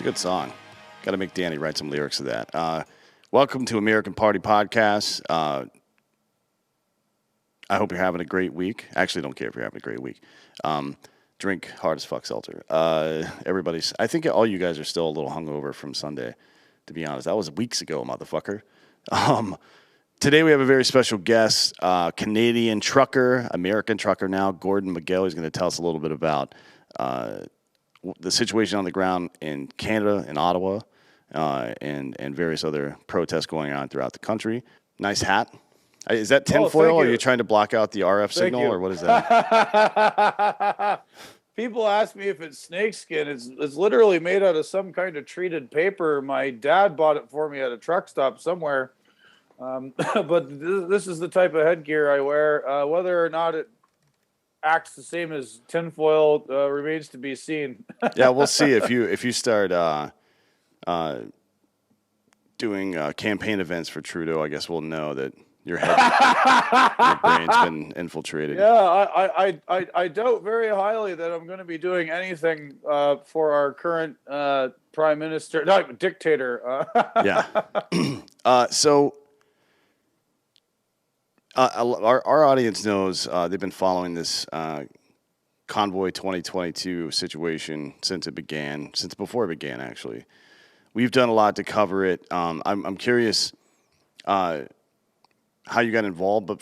a good song. Got to make Danny write some lyrics to that. Welcome to American Party Podcast. I hope you're having a great week. Actually, don't care if you're having a great week. Drink hard as fuck seltzer. I think all you guys are still a little hungover from Sunday, to be honest. That was weeks ago, motherfucker. Today we have a very special guest, Canadian trucker, American trucker now, Gordon Magill. He's going to tell us a little bit about the situation on the ground in Canada, in Ottawa, and various other protests going on throughout the country. Nice hat. Is that tinfoil, or are you trying to block out the RF signal, or what is that? People ask me if it's snakeskin. It's literally made out of some kind of treated paper. My dad bought it for me at a truck stop somewhere. But this is the type of headgear I wear. Whether or not it acts the same as tinfoil remains to be seen. Yeah, we'll see if you start doing campaign events for Trudeau. I guess we'll know that your brain's been infiltrated. Yeah, I doubt very highly that I'm going to be doing anything for our current prime minister, not dictator. Yeah. So our audience knows they've been following this Convoy 2022 situation since before it began. Actually, we've done a lot to cover it. I'm curious how you got involved, but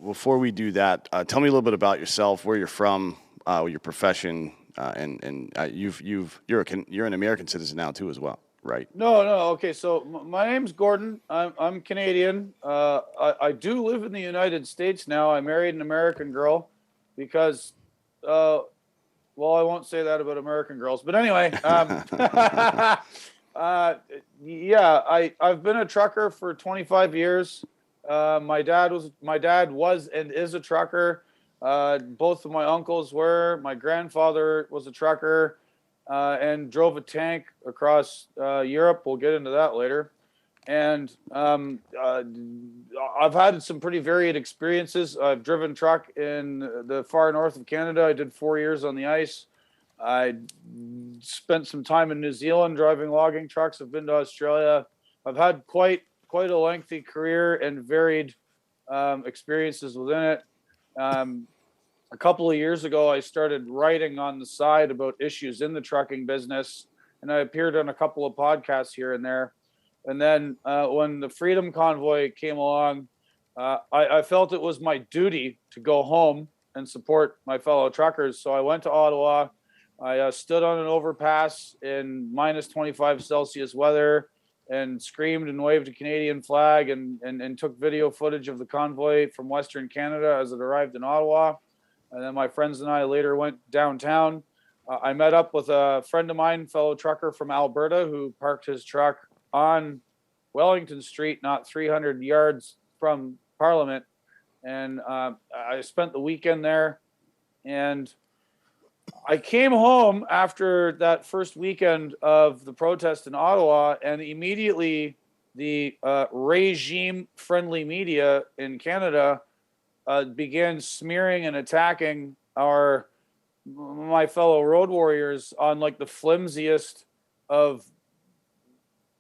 before we do that, tell me a little bit about yourself, where you're from, your profession, and you're an American citizen now too as well, right? No. Okay, so my name's Gordon. I'm Canadian. I do live in the United States now. I married an American girl because, well, I won't say that about American girls, but anyway, yeah, I've been a trucker for 25 years. My dad was and is a trucker. Both of my uncles were. My grandfather was a trucker and drove a tank across Europe. We'll get into that later. And I've had some pretty varied experiences. I've driven truck in the far north of Canada. I did 4 years on the ice. I spent some time in New Zealand driving logging trucks. I've been to Australia. I've had quite a lengthy career and varied experiences within it. A couple of years ago, I started writing on the side about issues in the trucking business, and I appeared on a couple of podcasts here and there. And then when the Freedom Convoy came along, I felt it was my duty to go home and support my fellow truckers. So I went to Ottawa. I stood on an overpass in minus 25 Celsius weather and screamed and waved a Canadian flag and took video footage of the convoy from Western Canada as it arrived in Ottawa. And then my friends and I later went downtown. I met up with a friend of mine, fellow trucker from Alberta, who parked his truck on Wellington Street, not 300 yards from Parliament. And I spent the weekend there. And I came home after that first weekend of the protest in Ottawa, and immediately the regime-friendly media in Canada began smearing and attacking my fellow road warriors on like the flimsiest of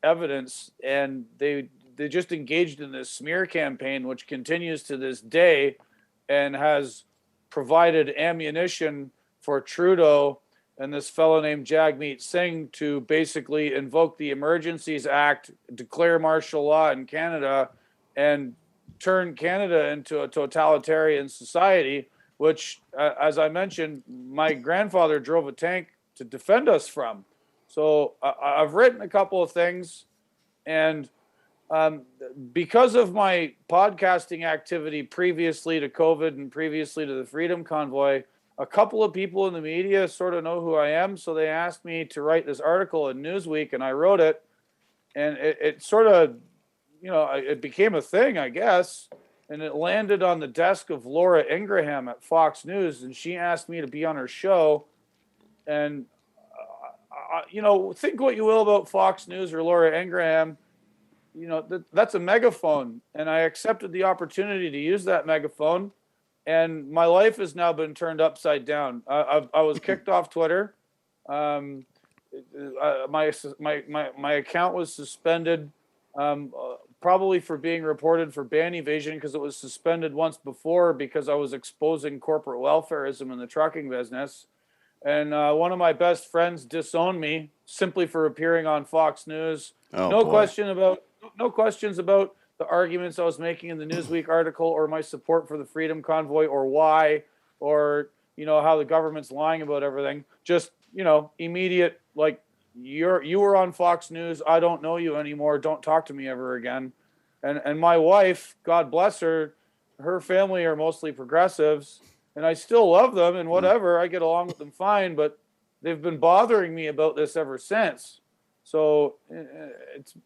evidence, and they just engaged in this smear campaign, which continues to this day, and has provided ammunition for Trudeau and this fellow named Jagmeet Singh to basically invoke the Emergencies Act, declare martial law in Canada, and turn Canada into a totalitarian society, which, as I mentioned, my grandfather drove a tank to defend us from. So I've written a couple of things, and because of my podcasting activity previously to COVID and previously to the Freedom Convoy, a couple of people in the media sort of know who I am, so they asked me to write this article in Newsweek, and I wrote it, and it sort of, it became a thing, I guess, and it landed on the desk of Laura Ingraham at Fox News, and she asked me to be on her show, and, think what you will about Fox News or Laura Ingraham, that's a megaphone, and I accepted the opportunity to use that megaphone. And my life has now been turned upside down. I was kicked off Twitter. my account was suspended, probably for being reported for ban evasion, because it was suspended once before because I was exposing corporate welfareism in the trucking business. And one of my best friends disowned me simply for appearing on Fox News. Oh No boy. question about no questions about the arguments I was making in the Newsweek article, or my support for the Freedom Convoy, or why, or how the government's lying about everything. Just immediate, like, you were on Fox News. I don't know you anymore. Don't talk to me ever again. And my wife, God bless her, her family are mostly progressives, and I still love them and whatever. I get along with them fine, but they've been bothering me about this ever since. So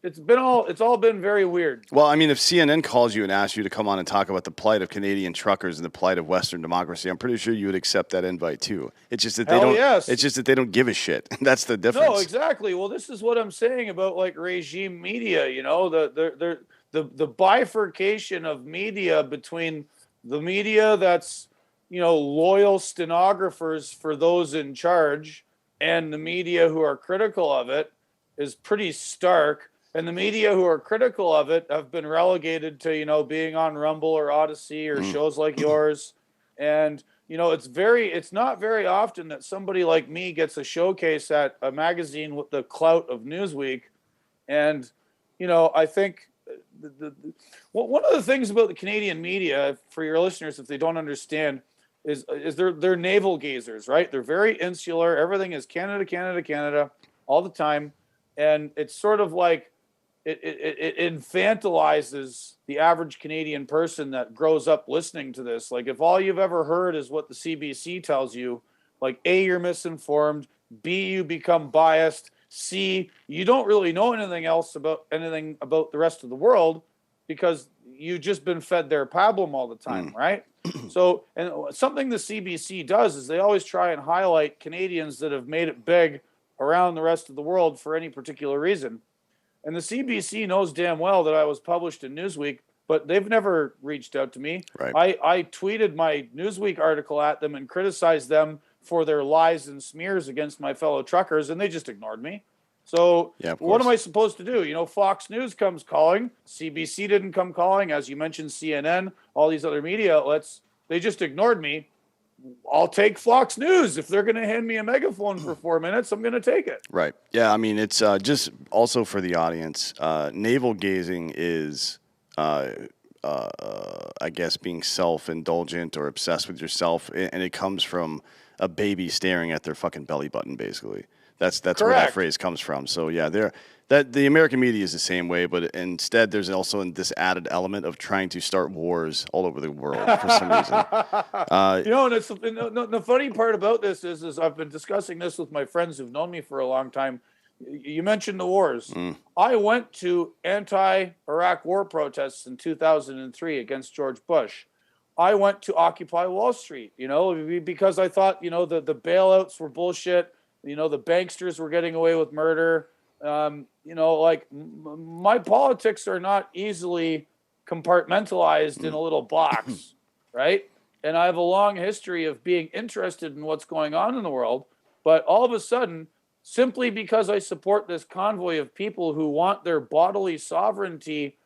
it's all been very weird. Well, I mean, if CNN calls you and asks you to come on and talk about the plight of Canadian truckers and the plight of Western democracy, I'm pretty sure you would accept that invite too. It's just that they don't. Yes. It's just that they don't give a shit. That's the difference. No, exactly. Well, this is what I'm saying about, like, regime media. The bifurcation of media between the media that's loyal stenographers for those in charge, and the media who are critical of it, is pretty stark. And the media who are critical of it have been relegated to being on Rumble or Odyssey or shows like yours. And it's not very often that somebody like me gets a showcase at a magazine with the clout of Newsweek. And I think one of the things about the Canadian media, for your listeners, if they don't understand, is they're navel gazers, right? They're very insular. Everything is Canada, Canada, Canada all the time. And it's sort of like it infantilizes the average Canadian person that grows up listening to this. Like, if all you've ever heard is what the CBC tells you, like, A, you're misinformed, B, you become biased, C, you don't really know anything about the rest of the world, because you've just been fed their pablum all the time, right? So, and something the CBC does is they always try and highlight Canadians that have made it big around the rest of the world for any particular reason. And the CBC knows damn well that I was published in Newsweek, but they've never reached out to me. Right. I tweeted my Newsweek article at them and criticized them for their lies and smears against my fellow truckers, and they just ignored me. So what am I supposed to do? Fox News comes calling. CBC didn't come calling. As you mentioned, CNN, all these other media outlets, they just ignored me. I'll take Fox News. If they're going to hand me a megaphone for 4 minutes, I'm going to take it. Right. Yeah, I mean, it's just also for the audience, navel gazing is, I guess, being self-indulgent or obsessed with yourself, and it comes from a baby staring at their fucking belly button, basically. That's where that phrase comes from. So yeah, the American media is the same way, but instead there's also this added element of trying to start wars all over the world for some reason. And the funny part about this is I've been discussing this with my friends who've known me for a long time. You mentioned the wars. I went to anti-Iraq war protests in 2003 against George Bush. I went to Occupy Wall Street, because I thought, the bailouts were bullshit. The banksters were getting away with murder. My politics are not easily compartmentalized in a little box, right? And I have a long history of being interested in what's going on in the world. But all of a sudden, simply because I support this convoy of people who want their bodily sovereignty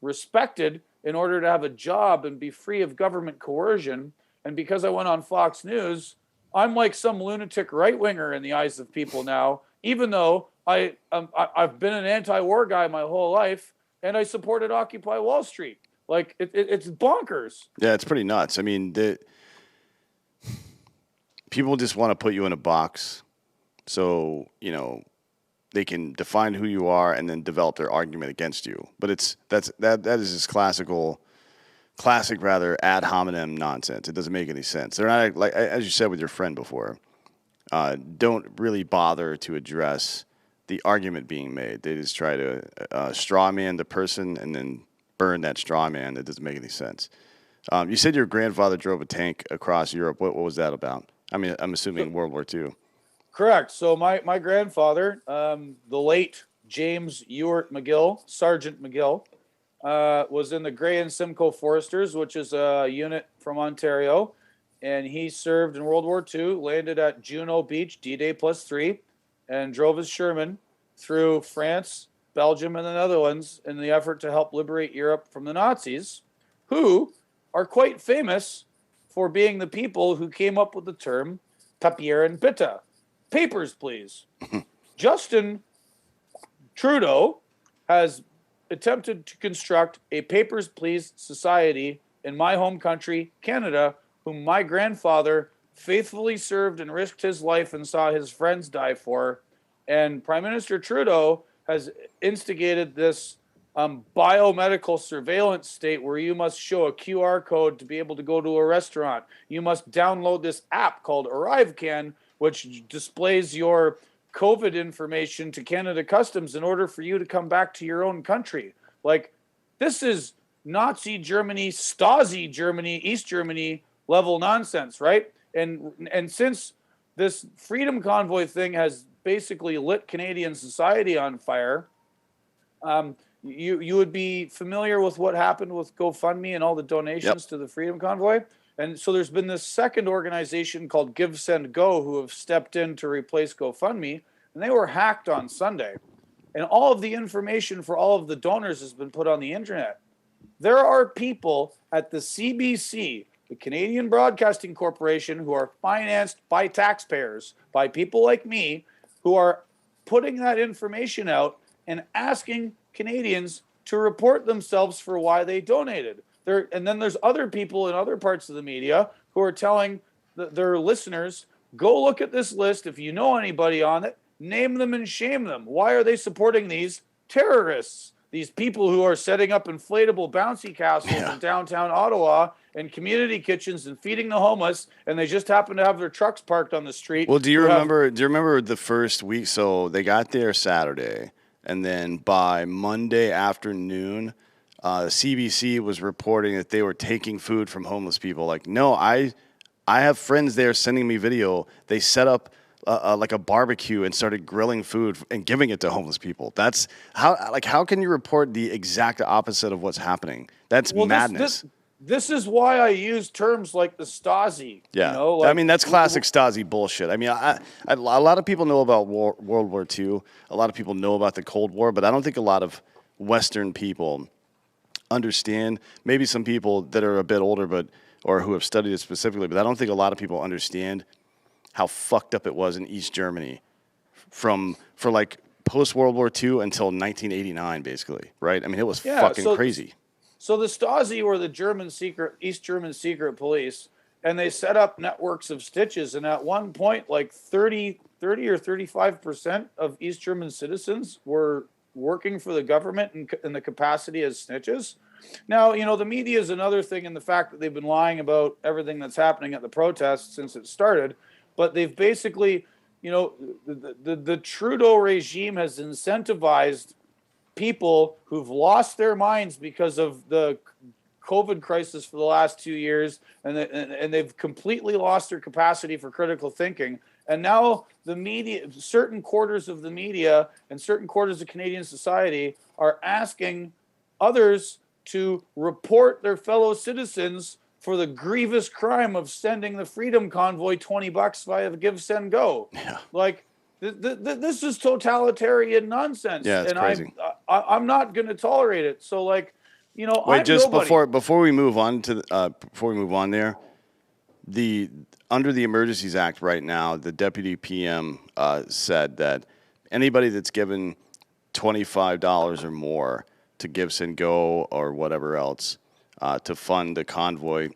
respected in order to have a job and be free of government coercion, and because I went on Fox News, I'm like some lunatic right-winger in the eyes of people now, even though I've been an anti-war guy my whole life, and I supported Occupy Wall Street. Like, it's bonkers. Yeah, it's pretty nuts. I mean, people just want to put you in a box so, they can define who you are and then develop their argument against you. But that is this classic ad hominem nonsense. It doesn't make any sense. They're not, like, as you said with your friend before, don't really bother to address the argument being made. They just try to straw man the person and then burn that straw man. It doesn't make any sense. You said your grandfather drove a tank across Europe. What was that about? I mean, I'm assuming World War II. Correct. So my grandfather, the late James Ewart Magill, Sergeant Magill, was in the Grey and Simcoe Foresters, which is a unit from Ontario, and he served in World War II, landed at Juno Beach, D-Day +3, and drove his Sherman through France, Belgium, and the Netherlands in the effort to help liberate Europe from the Nazis, who are quite famous for being the people who came up with the term papier and bitte. Papers, please. Justin Trudeau has attempted to construct a papers, please society in my home country, Canada, whom my grandfather faithfully served and risked his life and saw his friends die for. And Prime Minister Trudeau has instigated this biomedical surveillance state where you must show a QR code to be able to go to a restaurant. You must download this app called ArriveCan, which displays your COVID information to Canada Customs in order for you to come back to your own country. Like, this is Nazi Germany, Stasi Germany, East Germany level nonsense, right? And since this Freedom Convoy thing has basically lit Canadian society on fire, you would be familiar with what happened with GoFundMe and all the donations to the Freedom Convoy. And so there's been this second organization called Give, Send, Go who have stepped in to replace GoFundMe, and they were hacked on Sunday. And all of the information for all of the donors has been put on the internet. There are people at the CBC, the Canadian Broadcasting Corporation, who are financed by taxpayers, by people like me, who are putting that information out and asking Canadians to report themselves for why they donated. And then there's other people in other parts of the media who are telling their listeners, go look at this list. If you know anybody on it, name them and shame them. Why are they supporting these terrorists? These people who are setting up inflatable bouncy castles in downtown Ottawa and community kitchens and feeding the homeless, and they just happen to have their trucks parked on the street. Well, do you remember the first week? So they got there Saturday, and then by Monday afternoon, CBC was reporting that they were taking food from homeless people. Like, no, I have friends there sending me video. They set up like a barbecue and started grilling food and giving it to homeless people. That's how can you report the exact opposite of what's happening? That's madness. This is why I use terms like the Stasi. Yeah, you know, like, I mean, that's classic Stasi bullshit. I mean, a lot of people know about World War II. A lot of people know about the Cold War, but I don't think a lot of Western people understand. Maybe some people that are a bit older, or who have studied it specifically, but I don't think a lot of people understand how fucked up it was in East Germany for like post World War II until 1989, basically, right? I mean, it was fucking crazy. So the Stasi were the East German secret police, and they set up networks of stitches. And at one point, like 30 or 35% of East German citizens were working for the government in the capacity as snitches. Now, you know, the media is another thing in the fact that they've been lying about everything that's happening at the protests since it started. But they've basically, you know, the Trudeau regime has incentivized people who've lost their minds because of the COVID crisis for the last 2 years, and they've completely lost their capacity for critical thinking. And now the media, certain quarters of the media and certain quarters of Canadian society are asking others to report their fellow citizens for the grievous crime of sending the Freedom Convoy $20 via the Give, Send, Go. Yeah. Like, this is totalitarian nonsense. Yeah, it's crazy. I'm not going to tolerate it. So, like, you know, wait, just before we move on there, under the Emergencies Act right now, the deputy PM said that anybody that's given $25 or more to Give, Send, Go or whatever else to fund the convoy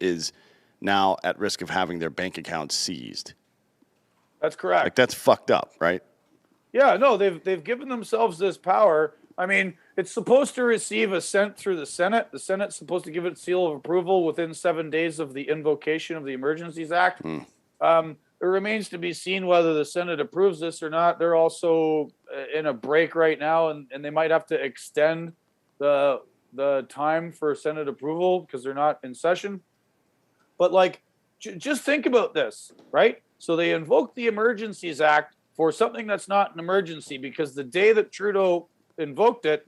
is now at risk of having their bank accounts seized. That's correct. Like, that's fucked up, right? Yeah, no, they've given themselves this power. I mean, it's supposed to receive assent through the Senate. The Senate's supposed to give it seal of approval within 7 days of the invocation of the Emergencies Act. It remains to be seen whether the Senate approves this or not. They're also in a break right now, and they might have to extend the time for Senate approval because they're not in session. But, like, just think about this, right? So they invoked the Emergencies Act for something that's not an emergency, because the day that Trudeau invoked it,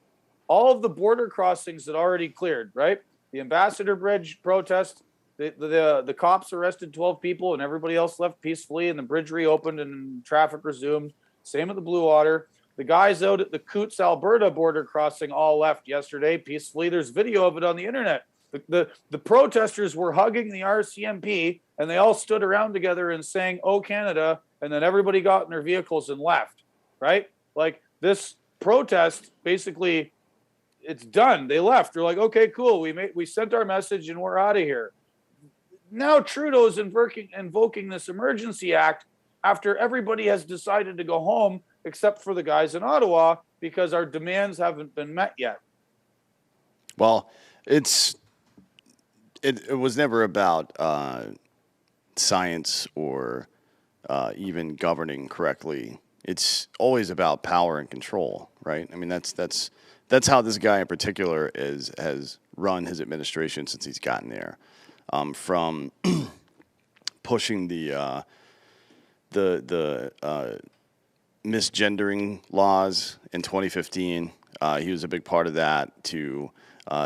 all of the border crossings had already cleared, right? The Ambassador Bridge protest, the cops arrested 12 people and everybody else left peacefully, and the bridge reopened and traffic resumed. Same at the Blue Water. The guys out at the Coots, Alberta border crossing all left yesterday peacefully. There's video of it on the internet. The protesters were hugging the RCMP, and they all stood around together and sang, "Oh, Canada," and then everybody got in their vehicles and left, right? Like, this protest, basically, it's done. They left. They're like, okay, cool. We sent our message and we're out of here. Now Trudeau's invoking this emergency act after everybody has decided to go home except for the guys in Ottawa because our demands haven't been met yet. Well, it was never about science or even governing correctly. It's always about power and control, right? I mean, that's how this guy in particular has run his administration since he's gotten there. From pushing the misgendering laws in 2015, he was a big part of that. To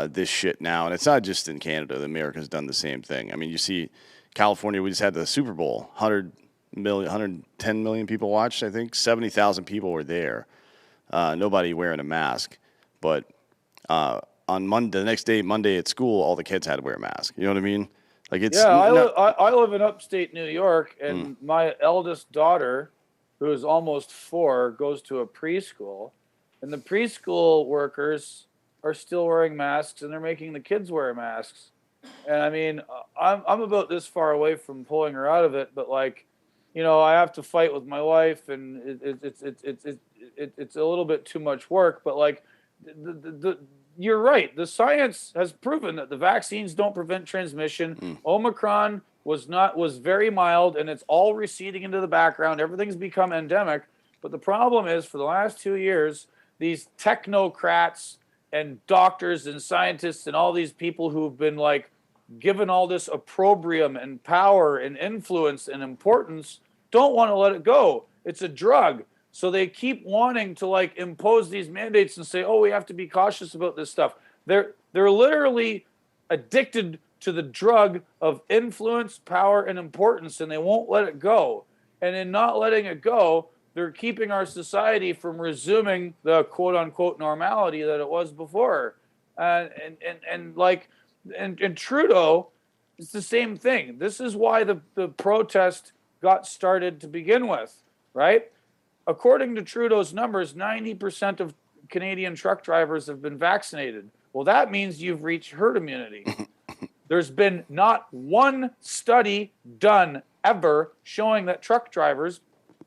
this shit now, and it's not just in Canada. America's done the same thing. I mean, you see, California. We just had the Super Bowl. 110 million people watched. I think 70,000 people were there. Nobody wearing a mask, but on Monday, the next day, Monday at school, all the kids had to wear a mask. You know what I mean? Like, it's I live in upstate New York, and my eldest daughter, who is almost 4, goes to a preschool, and the preschool workers are still wearing masks, and they're making the kids wear masks. And I mean, I'm about this far away from pulling her out of it, but like, you know, I have to fight with my wife, and it's a little bit too much work. But like, you're right. The science has proven that the vaccines don't prevent transmission. Omicron was very mild, and it's all receding into the background. Everything's become endemic. But the problem is, for the last 2 years, these technocrats and doctors and scientists and all these people who've been like given all this opprobrium and power and influence and importance don't want to let it go. It's a drug. So they keep wanting to like impose these mandates and say, oh, we have to be cautious about this stuff. They're literally addicted to the drug of influence, power, and importance, and they won't let it go. And in not letting it go, they're keeping our society from resuming the quote unquote normality that it was before. And Trudeau, it's the same thing. This is why the protest got started to begin with, right? According to Trudeau's numbers, 90% of Canadian truck drivers have been vaccinated. Well, that means you've reached herd immunity. There's been not one study done ever showing that truck drivers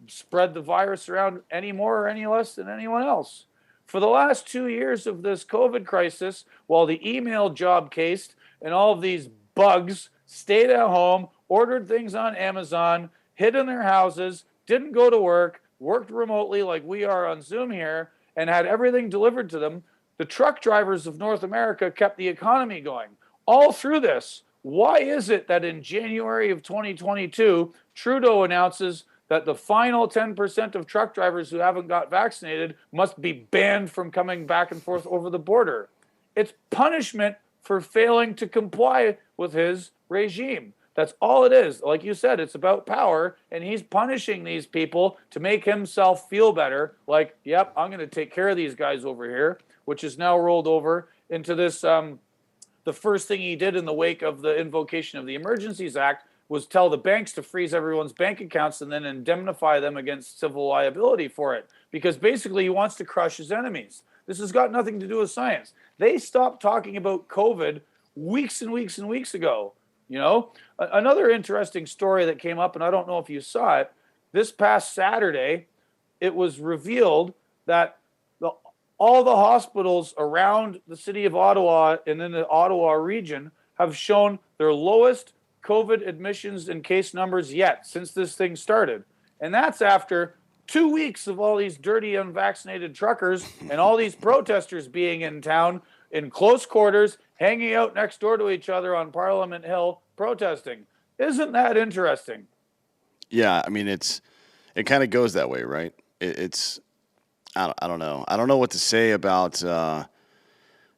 spread the virus around any more or any less than anyone else. For the last 2 years of this COVID crisis, while the email job cased and all of these bugs stayed at home, ordered things on Amazon, hid in their houses, didn't go to work, worked remotely like we are on Zoom here, and had everything delivered to them, the truck drivers of North America kept the economy going. All through this, why is it that in January of 2022, Trudeau announces that the final 10% of truck drivers who haven't got vaccinated must be banned from coming back and forth over the border? It's punishment for failing to comply with his regime. That's all it is. Like you said, it's about power, and he's punishing these people to make himself feel better. Like, yep, I'm going to take care of these guys over here, which is now rolled over into this. The first thing he did in the wake of the invocation of the Emergencies Act was tell the banks to freeze everyone's bank accounts and then indemnify them against civil liability for it, because basically he wants to crush his enemies. This has got nothing to do with science. They stopped talking about COVID weeks and weeks and weeks ago. You know, another interesting story that came up, and I don't know if you saw it, this past Saturday, it was revealed that all the hospitals around the city of Ottawa and in the Ottawa region have shown their lowest COVID admissions and case numbers yet since this thing started. And that's after 2 weeks of all these dirty, unvaccinated truckers and all these protesters being in town in close quarters, hanging out next door to each other on Parliament Hill, protesting. Isn't that interesting? Yeah, I mean, it kind of goes that way, right? I don't know. I don't know what to say about.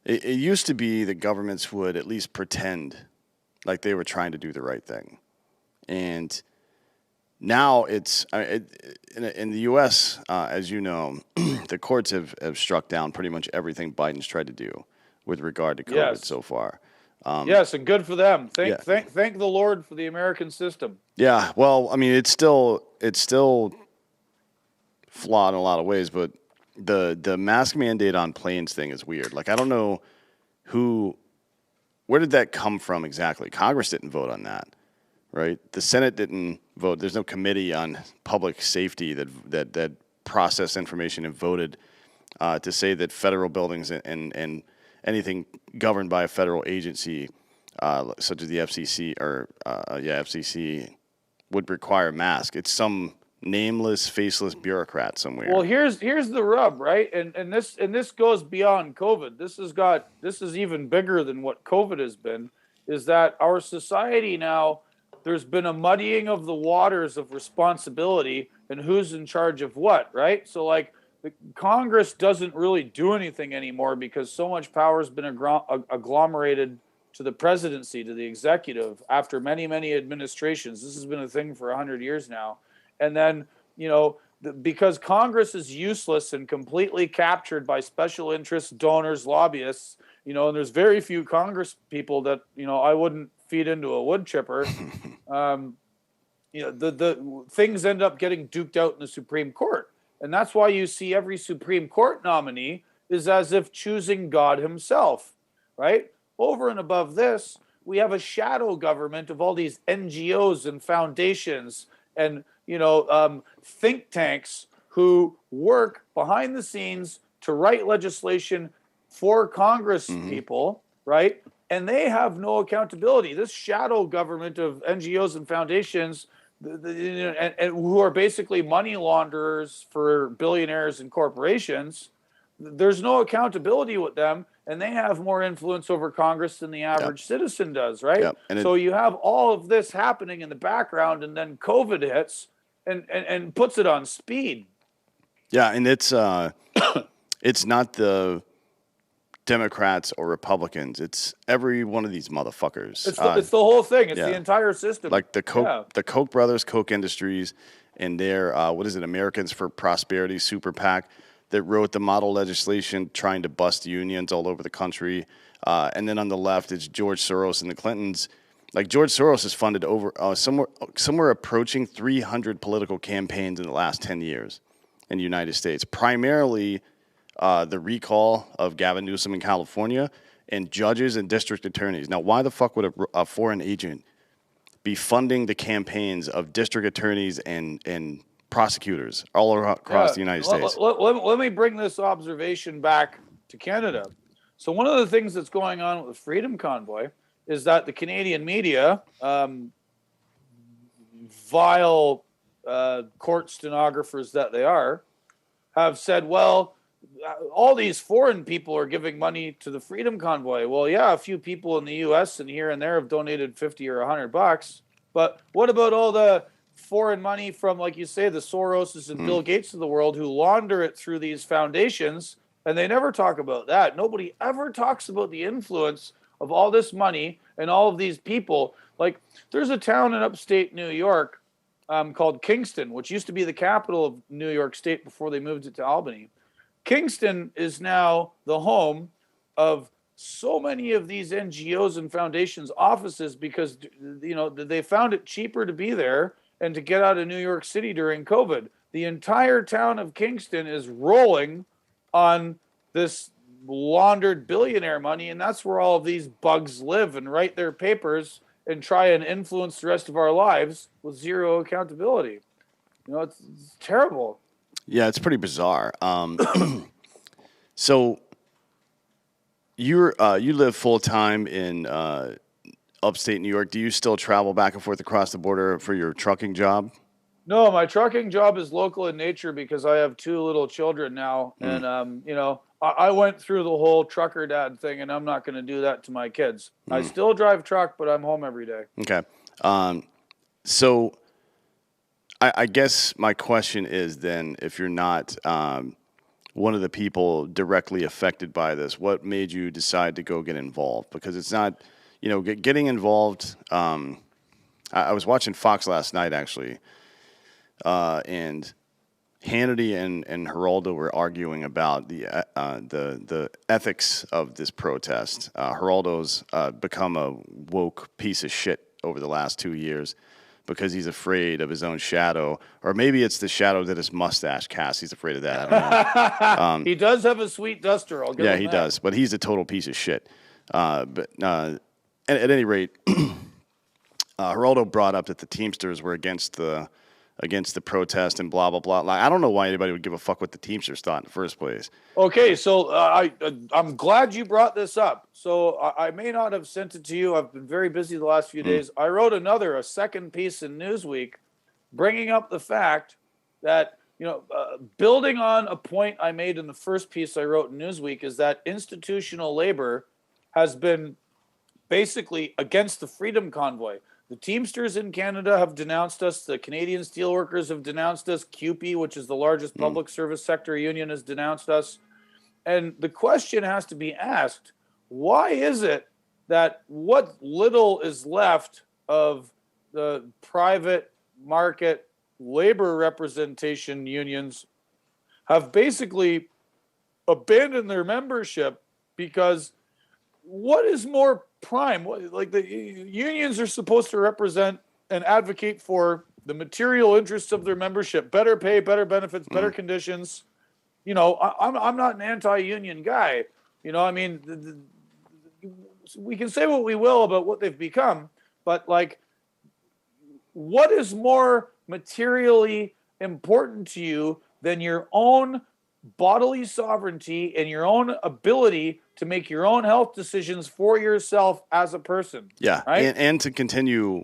It used to be that governments would at least pretend like they were trying to do the right thing, and now it's in the U.S., as you know, the courts have struck down pretty much everything Biden's tried to do with regard to COVID so far. Yes, and good for them. Yeah. Thank the Lord for the American system. Yeah, well, I mean, it's still flawed in a lot of ways, but the mask mandate on planes thing is weird. Like, I don't know where did that come from exactly? Congress didn't vote on that, right? The Senate didn't vote. There's no committee on public safety that processed information and voted to say that federal buildings and anything governed by a federal agency, such as the FCC FCC, would require a mask. It's some nameless, faceless bureaucrat somewhere. Well, here's the rub, right? And this goes beyond COVID. This is even bigger than what COVID has been. Is that our society now? There's been a muddying of the waters of responsibility and who's in charge of what, right? So like the Congress doesn't really do anything anymore because so much power has been agglomerated to the presidency, to the executive, after many, many administrations. This has been a thing for 100 years now. And then, because Congress is useless and completely captured by special interests, donors, lobbyists, and there's very few Congress people that, I wouldn't feed into a wood chipper. The things end up getting duked out in the Supreme Court. And that's why you see every Supreme Court nominee is as if choosing God himself, right? Over and above this, we have a shadow government of all these NGOs and foundations and think tanks who work behind the scenes to write legislation for Congress people, right? And they have no accountability. This shadow government of NGOs and foundations, and who are basically money launderers for billionaires and corporations, there's no accountability with them, and they have more influence over Congress than the average citizen does, right? Yep. So you have all of this happening in the background, and then COVID hits and puts it on speed. Yeah, and it's not the Democrats or Republicans. It's every one of these motherfuckers. It's the whole thing. It's the entire system. Like the Koch brothers, Koch Industries, and their Americans for Prosperity super PAC that wrote the model legislation trying to bust unions all over the country. And then on the left, it's George Soros and the Clintons. Like George Soros has funded over somewhere approaching 300 political campaigns in the last 10 years in the United States, primarily the recall of Gavin Newsom in California and judges and district attorneys. Now, why the fuck would a foreign agent be funding the campaigns of district attorneys and prosecutors all across the United States? Let me bring this observation back to Canada. So one of the things that's going on with the Freedom Convoy is that the Canadian media, vile court stenographers that they are, have said, well, all these foreign people are giving money to the Freedom Convoy. Well, yeah, a few people in the U.S. and here and there have donated $50 or $100, but what about all the foreign money from, like you say, the Soroses and Bill Gates of the world who launder it through these foundations? And they never talk about that. Nobody ever talks about the influence of all this money and all of these people. Like, there's a town in upstate New York called Kingston, which used to be the capital of New York State before they moved it to Albany. Kingston is now the home of so many of these NGOs and foundations offices because, they found it cheaper to be there and to get out of New York City during COVID. The entire town of Kingston is rolling on this laundered billionaire money, and that's where all of these bugs live and write their papers and try and influence the rest of our lives with zero accountability. It's terrible. Yeah, it's pretty bizarre. So you live full time in upstate New York. Do you still travel back and forth across the border for your trucking job? No, my trucking job is local in nature because I have 2 little children now, and I went through the whole trucker dad thing, and I'm not going to do that to my kids. I still drive truck, but I'm home every day. Okay. So I guess my question is then, if you're not one of the people directly affected by this, what made you decide to go get involved? Because it's not, getting involved. I was watching Fox last night, actually, and Hannity and Geraldo were arguing about the ethics of this protest. Geraldo's become a woke piece of shit over the last 2 years because he's afraid of his own shadow, or maybe it's the shadow that his mustache casts. He's afraid of that. I don't know. He does have a sweet duster. I'll give him he that. does, but he's a total piece of shit. But at any rate, Geraldo brought up that the Teamsters were against the protest and blah blah blah. Like, I don't know why anybody would give a fuck what the Teamsters thought in the first place. Okay, so I'm glad you brought this up. So I may not have sent it to you. I've been very busy the last few days. I wrote a second piece in Newsweek, bringing up the fact that building on a point I made in the first piece I wrote in Newsweek, is that institutional labor has been basically against the Freedom Convoy. The Teamsters in Canada have denounced us. The Canadian Steelworkers have denounced us. CUPE, which is the largest public service sector union, has denounced us. And the question has to be asked, why is it that what little is left of the private market labor representation unions have basically abandoned their membership? Because what is more prime? Like, the unions are supposed to represent and advocate for the material interests of their membership: better pay, better benefits, better conditions. I'm not an anti-union guy. I mean, we can say what we will about what they've become, but like, what is more materially important to you than your own bodily sovereignty and your own ability to make your own health decisions for yourself as a person? Yeah, right? and to continue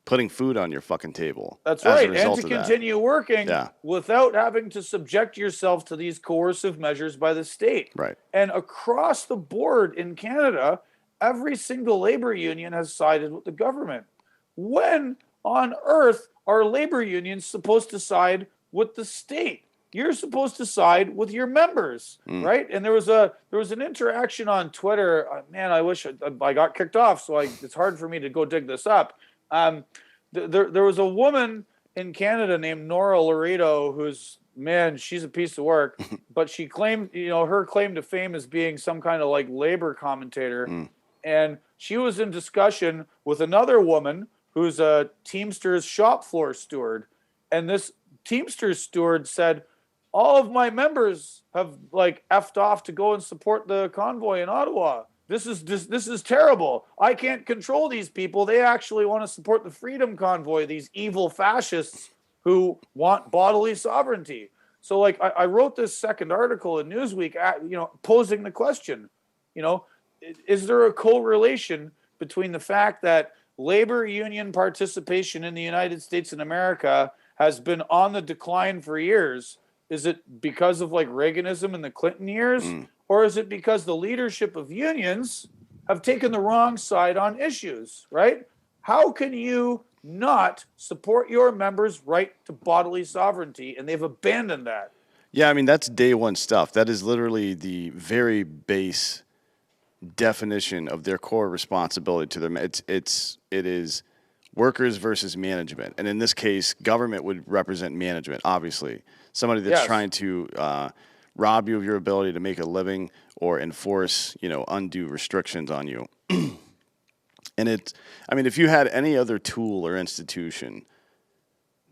putting food on your fucking table. That's as right, a and result to of that. continue working without having to subject yourself to these coercive measures by the state. Right. And across the board in Canada, every single labor union has sided with the government. When on earth are labor unions supposed to side with the state? You're supposed to side with your members, right? And there was an interaction on Twitter. Man, I wish I got kicked off, so it's hard for me to go dig this up. There was a woman in Canada named Nora Laredo who's, man, she's a piece of work, but she claimed, her claim to fame is being some kind of like labor commentator. And she was in discussion with another woman who's a Teamsters shop floor steward. And this Teamsters steward said, all of my members have like effed off to go and support the convoy in Ottawa. This is terrible. I can't control these people. They actually want to support the Freedom Convoy, these evil fascists who want bodily sovereignty. So like, I wrote this second article in Newsweek, posing the question, is there a correlation between the fact that labor union participation in the United States and America has been on the decline for years? Is it because of like Reaganism in the Clinton years? Or is it because the leadership of unions have taken the wrong side on issues, right? How can you not support your members' right to bodily sovereignty? And they've abandoned that. Yeah, I mean, that's day one stuff. That is literally the very base definition of their core responsibility to them. It is workers versus management. And in this case, government would represent management, obviously. Somebody that's trying to rob you of your ability to make a living or enforce, undue restrictions on you. And if you had any other tool or institution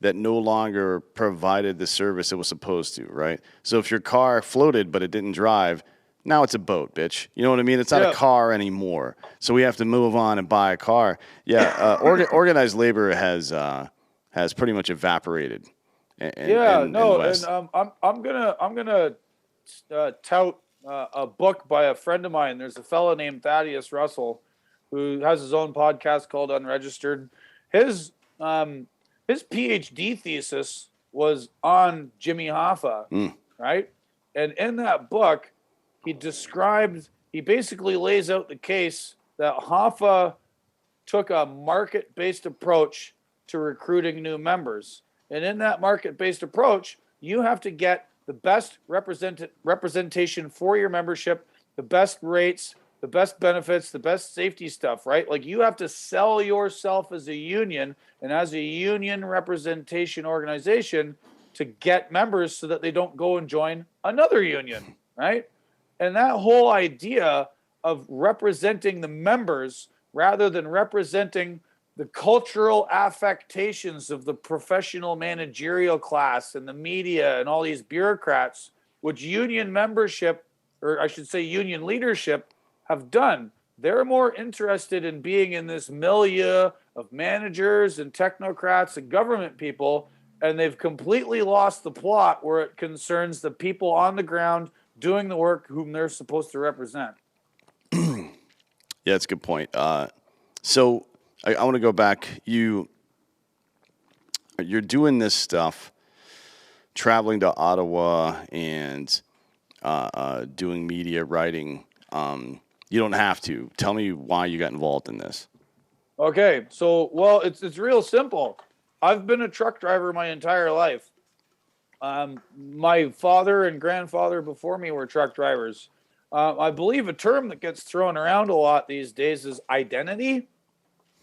that no longer provided the service it was supposed to, right? So if your car floated but it didn't drive, now it's a boat, bitch. You know what I mean? It's not a car anymore. So we have to move on and buy a car. Yeah, organized labor has pretty much evaporated. I'm gonna tout a book by a friend of mine. There's a fellow named Thaddeus Russell who has his own podcast called Unregistered. His PhD thesis was on Jimmy Hoffa, right? And in that book, he basically lays out the case that Hoffa took a market-based approach to recruiting new members. And in that market-based approach, you have to get the best representation for your membership, the best rates, the best benefits, the best safety stuff, right? Like you have to sell yourself as a union and as a union representation organization to get members so that they don't go and join another union, right? And that whole idea of representing the members rather than representing the cultural affectations of the professional managerial class and the media and all these bureaucrats, which union membership, or I should say union leadership, have done. They're more interested in being in this milieu of managers and technocrats and government people, and they've completely lost the plot where it concerns the people on the ground doing the work whom they're supposed to represent. Yeah, that's a good point. So I want to go back. You're doing this stuff, traveling to Ottawa and doing media writing. You don't have to. Tell me why you got involved in this. Okay, so well, it's real simple. I've been a truck driver my entire life. My father and grandfather before me were truck drivers. I believe a term that gets thrown around a lot these days is identity.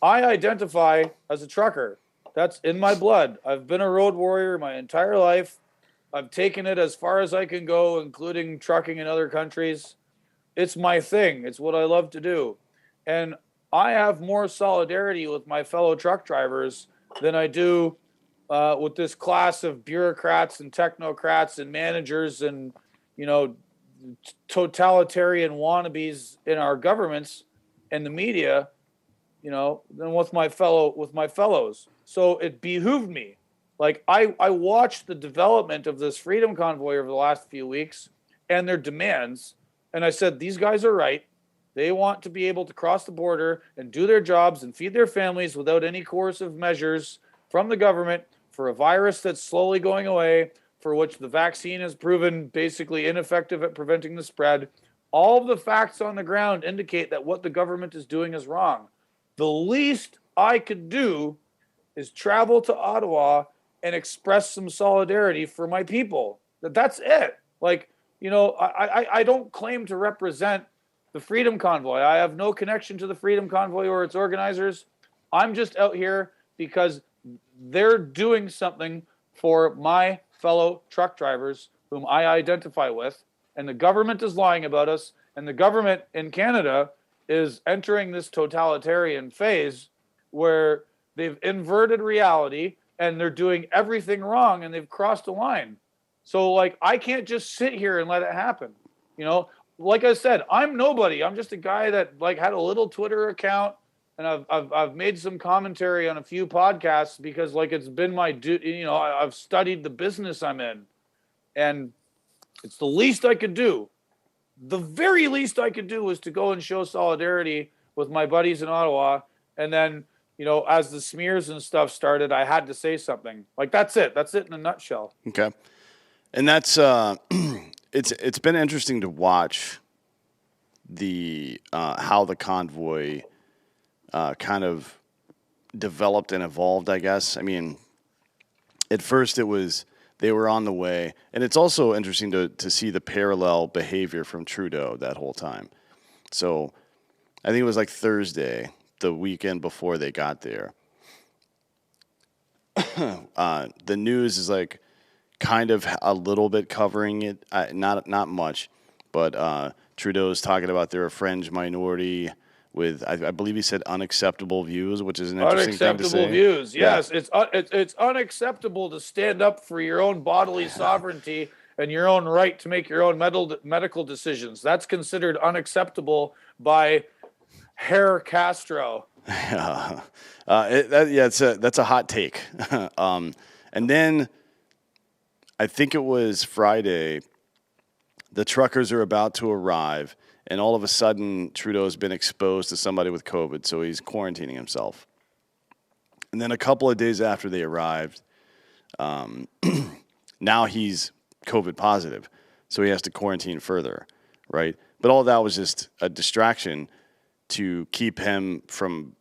I identify as a trucker. That's in my blood. I've been a road warrior my entire life. I've taken it as far as I can go, including trucking in other countries. It's my thing. It's what I love to do. And I have more solidarity with my fellow truck drivers than I do with this class of bureaucrats and technocrats and managers and, totalitarian wannabes in our governments and the media, than with my fellows. So it behooved me. Like I watched the development of this freedom convoy over the last few weeks and their demands. And I said, these guys are right. They want to be able to cross the border and do their jobs and feed their families without any coercive measures from the government for a virus that's slowly going away, for which the vaccine has proven basically ineffective at preventing the spread. All of the facts on the ground indicate that what the government is doing is wrong. The least I could do is travel to Ottawa and express some solidarity for my people. That's it. Like, I don't claim to represent the Freedom Convoy. I have no connection to the Freedom Convoy or its organizers. I'm just out here because they're doing something for my fellow truck drivers whom I identify with, and the government is lying about us, and the government in Canada is entering this totalitarian phase where they've inverted reality and they're doing everything wrong and they've crossed a line. So, like, I can't just sit here and let it happen. Like I said, I'm nobody. I'm just a guy that had a little Twitter account, and I've made some commentary on a few podcasts because it's been my duty. I've studied the business I'm in, and it's the least I could do. The very least I could do was to go and show solidarity with my buddies in Ottawa, and then as the smears and stuff started, I had to say something. That's it. That's it in a nutshell. Okay. And that's it's been interesting to watch the how the convoy kind of developed and evolved, I guess. I mean, at first they were on the way, and it's also interesting to see the parallel behavior from Trudeau that whole time. So I think it was Thursday, the weekend before they got there. The news is kind of a little bit covering it, not much, but Trudeau's talking about they're a fringe minority with, I believe he said unacceptable views, which is an interesting thing to say. Unacceptable views, yes. Yeah. It's unacceptable to stand up for your own bodily sovereignty and your own right to make your own medical decisions. That's considered unacceptable by Herr Castro. Yeah, that's a hot take. And then I think it was Friday, the truckers are about to arrive, and all of a sudden Trudeau's been exposed to somebody with COVID, so he's quarantining himself. And then a couple of days after they arrived, now he's COVID positive, so he has to quarantine further, right? But all that was just a distraction to keep him from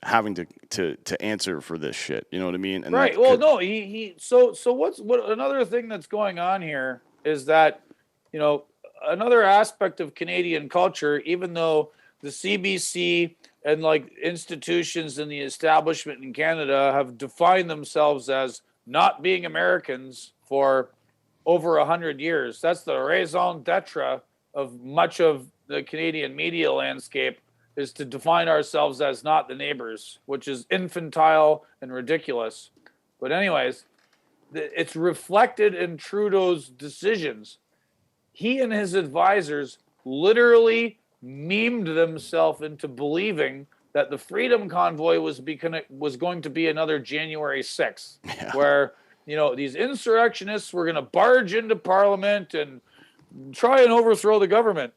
having to answer for this shit. You know what I mean? And right. Well, no, so what another thing that's going on here is that, another aspect of Canadian culture, even though the CBC and like institutions in the establishment in Canada have defined themselves as not being Americans for over 100 years. That's the raison d'etre of much of the Canadian media landscape, is to define ourselves as not the neighbors, which is infantile and ridiculous. But anyways, it's reflected in Trudeau's decisions. He and his advisors literally memed themselves into believing that the Freedom Convoy was going to be another January 6th, where, you know, these insurrectionists were going to barge into Parliament and try and overthrow the government.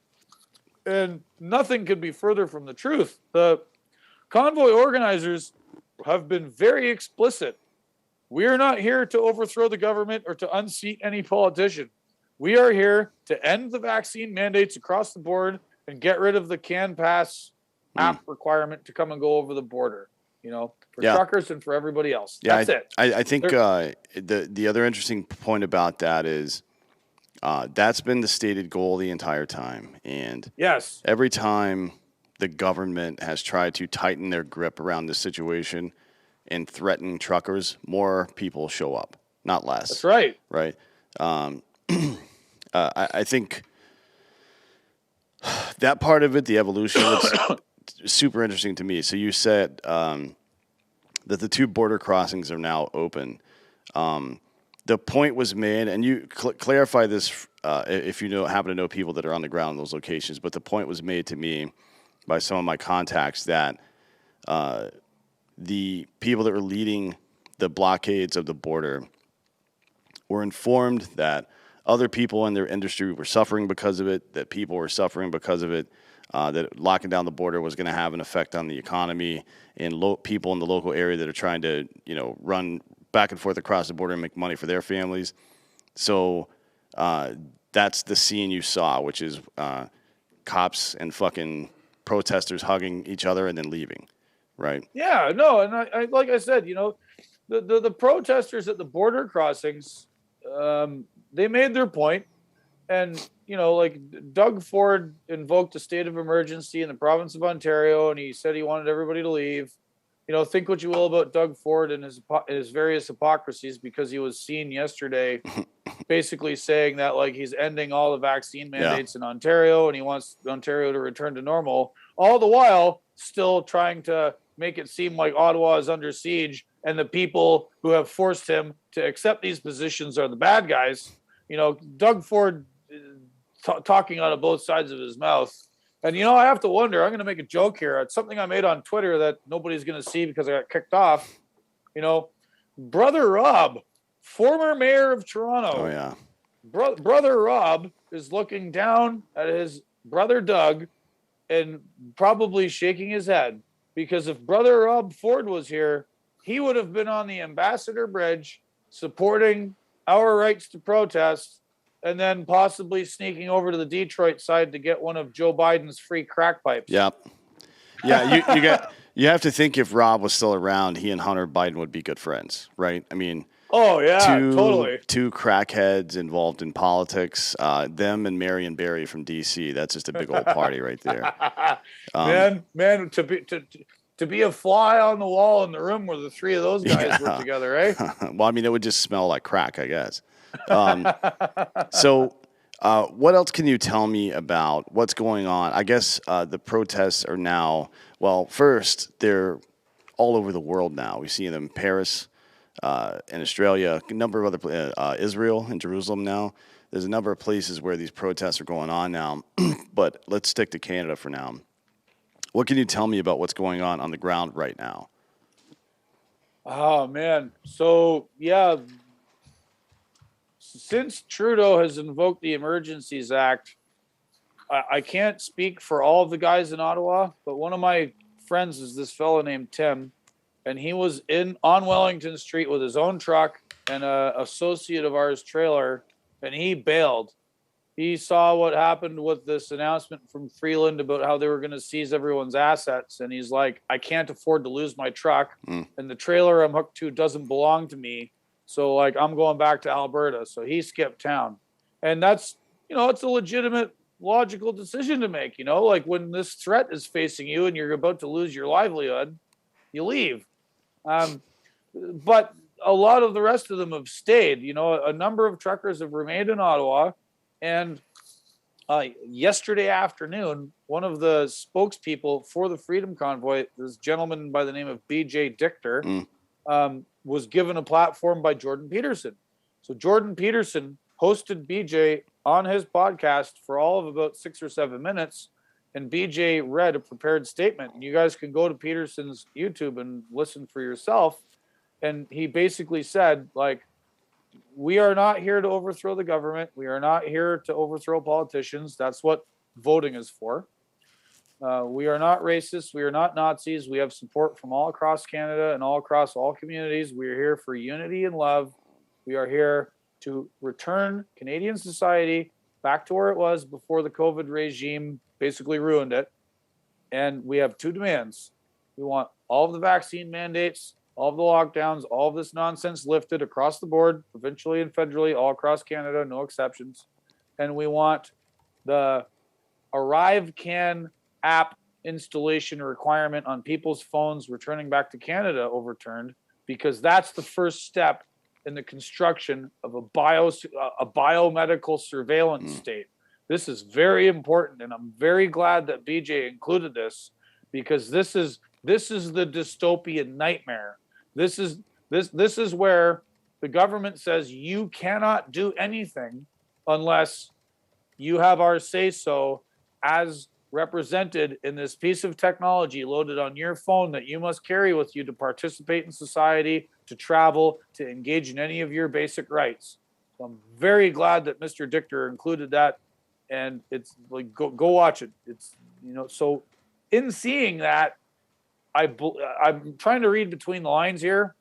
And nothing could be further from the truth. The convoy organizers have been very explicit. We are not here to overthrow the government or to unseat any politician. We are here to end the vaccine mandates across the board and get rid of the CanPass app requirement to come and go over the border, you know, for truckers and for everybody else. That's it. I think the other interesting point about that is that's been the stated goal the entire time. And yes, every time the government has tried to tighten their grip around this situation and threaten truckers, more people show up, not less. That's right. Right. I think that part of it, the evolution, it's super interesting to me. So you said that the two border crossings are now open. The point was made, and you clarify this if you happen to know people that are on the ground in those locations, but the point was made to me by some of my contacts that the people that were leading the blockades of the border were informed that other people in their industry were suffering because of it, that people were suffering because of it, that locking down the border was going to have an effect on the economy, and people in the local area that are trying to, you know, run back and forth across the border and make money for their families. So that's the scene you saw, which is cops and fucking protesters hugging each other and then leaving, right? Yeah, no, and I like I said, you know, the protesters at the border crossings, they made their point, and you know, like Doug Ford invoked a state of emergency in the province of Ontario, and he said he wanted everybody to leave. You know, think what you will about Doug Ford and his various hypocrisies, because he was seen yesterday basically saying that like he's ending all the vaccine mandates in Ontario and he wants Ontario to return to normal, all the while still trying to make it seem like Ottawa is under siege and the people who have forced him to accept these positions are the bad guys. You know, Doug Ford talking out of both sides of his mouth. And, you know, I have to wonder, I'm going to make a joke here. It's something I made on Twitter that nobody's going to see because I got kicked off. You know, Brother Rob, former mayor of Toronto. Oh, yeah. Brother Rob is looking down at his brother Doug and probably shaking his head, because if Brother Rob Ford was here, he would have been on the Ambassador Bridge supporting our rights to protest, and then possibly sneaking over to the Detroit side to get one of Joe Biden's free crack pipes. Yep. Yeah, you have to think if Rob was still around, he and Hunter Biden would be good friends, right? I mean, oh yeah, totally. Two crackheads involved in politics. Them and Marion Barry from DC. That's just a big old party right there. Man, to be a fly on the wall in the room where the three of those guys were together, right? Well, I mean, it would just smell like crack, I guess. So what else can you tell me about what's going on? I guess the protests are now, well, first, they're all over the world now. We see them in Paris, in Australia, a number of other Israel and Jerusalem now. There's a number of places where these protests are going on now, but let's stick to Canada for now. What can you tell me about what's going on the ground right now? Oh, man. So, yeah, since Trudeau has invoked the Emergencies Act, I can't speak for all of the guys in Ottawa, but one of my friends is this fellow named Tim, and he was on Wellington Street with his own truck and an associate of ours trailer, and he bailed. He saw what happened with this announcement from Freeland about how they were going to seize everyone's assets, and he's like, I can't afford to lose my truck, and the trailer I'm hooked to doesn't belong to me. So, like, I'm going back to Alberta. So he skipped town. And that's, you know, it's a legitimate logical decision to make. Like when this threat is facing you and you're about to lose your livelihood, you leave. But a lot of the rest of them have stayed. A number of truckers have remained in Ottawa. And yesterday afternoon, one of the spokespeople for the Freedom Convoy, this gentleman by the name of B.J. Dichter, was given a platform by Jordan Peterson. So Jordan Peterson hosted BJ on his podcast for all of about 6 or 7 minutes, and BJ read a prepared statement. And you guys can go to Peterson's YouTube and listen for yourself. And he basically said, like, we are not here to overthrow the government. We are not here to overthrow politicians. That's what voting is for. We are not racist. We are not Nazis. We have support from all across Canada and all across all communities. We are here for unity and love. We are here to return Canadian society back to where it was before the COVID regime basically ruined it. And we have two demands. We want all of the vaccine mandates, all of the lockdowns, all of this nonsense lifted across the board, provincially and federally, all across Canada, no exceptions. And we want the ArriveCan app installation requirement on people's phones returning back to Canada overturned, because that's the first step in the construction of a biomedical surveillance state. This is very important, and I'm very glad that BJ included this, because this is the dystopian nightmare. This is where the government says you cannot do anything unless you have our say-so as represented in this piece of technology loaded on your phone that you must carry with you to participate in society, to travel, to engage in any of your basic rights. So I'm very glad that Mr. Dichter included that, and it's like, go watch it. It's, so in seeing that, I'm trying to read between the lines here,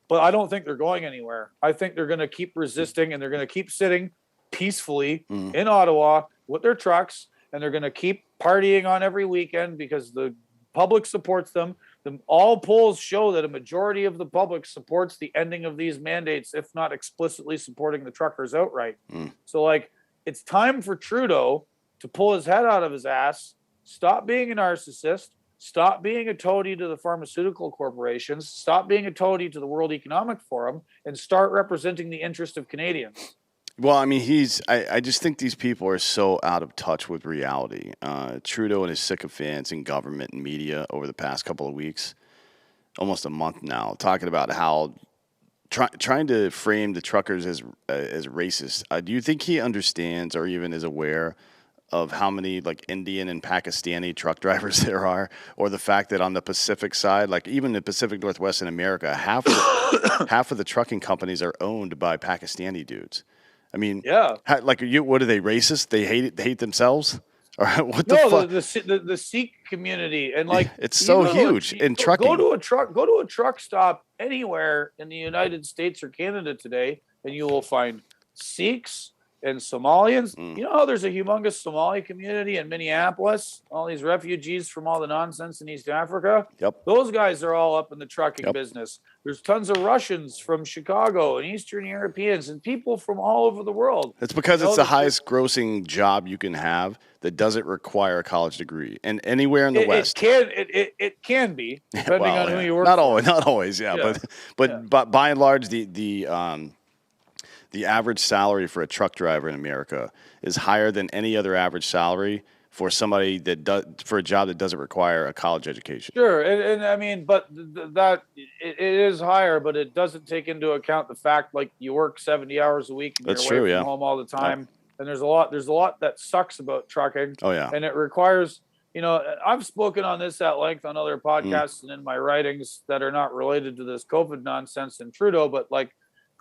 but I don't think they're going anywhere. I think they're going to keep resisting, and they're going to keep sitting peacefully in Ottawa with their trucks, and they're going to keep partying on every weekend because the public supports them. All polls show that a majority of the public supports the ending of these mandates, if not explicitly supporting the truckers outright. So, like, it's time for Trudeau to pull his head out of his ass, stop being a narcissist, stop being a toady to the pharmaceutical corporations, stop being a toady to the World Economic Forum, and start representing the interest of Canadians. Well, I mean, I just think these people are so out of touch with reality. Trudeau and his sycophants in government and media over the past couple of weeks, almost a month now, talking about how trying to frame the truckers as racist. Do you think he understands or even is aware of how many like Indian and Pakistani truck drivers there are, or the fact that on the Pacific side, like even the Pacific Northwest in America, half of the trucking companies are owned by Pakistani dudes. I mean, yeah. What are they, racist? They hate themselves? Or what the fuck? No, the Sikh community, and like it's so huge in trucking. Go to a truck stop anywhere in the United States or Canada today, and you will find Sikhs and Somalians. You know how there's a humongous Somali community in Minneapolis? All these refugees from all the nonsense in East Africa. Yep. Those guys are all up in the trucking business. There's tons of Russians from Chicago and Eastern Europeans and people from all over the world. It's because it's the highest grossing job you can have that doesn't require a college degree. And anywhere in the West. It can be, depending on who you work for. Not always, But by and large, the average salary for a truck driver in America is higher than any other average salary for somebody for a job that doesn't require a college education. Sure, and I mean, but that it is higher, but it doesn't take into account the fact like you work 70 hours a week and you're away from home all the time, and there's a lot that sucks about trucking. Oh yeah, and it requires. I've spoken on this at length on other podcasts and in my writings that are not related to this COVID nonsense and Trudeau, but like.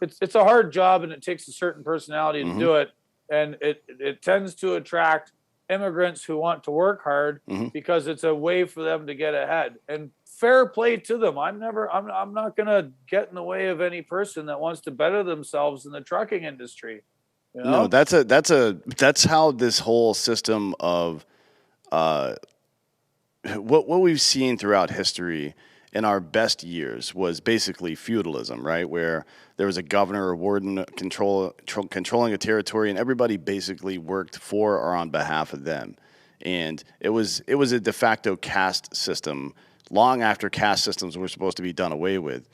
It's a hard job, and it takes a certain personality to do it, and it tends to attract immigrants who want to work hard because it's a way for them to get ahead. And fair play to them. I'm not going to get in the way of any person that wants to better themselves in the trucking industry. No, that's how this whole system of what we've seen throughout history in our best years was basically feudalism, right? Where there was a governor or warden controlling a territory, and everybody basically worked for or on behalf of them. And it was a de facto caste system long after caste systems were supposed to be done away with.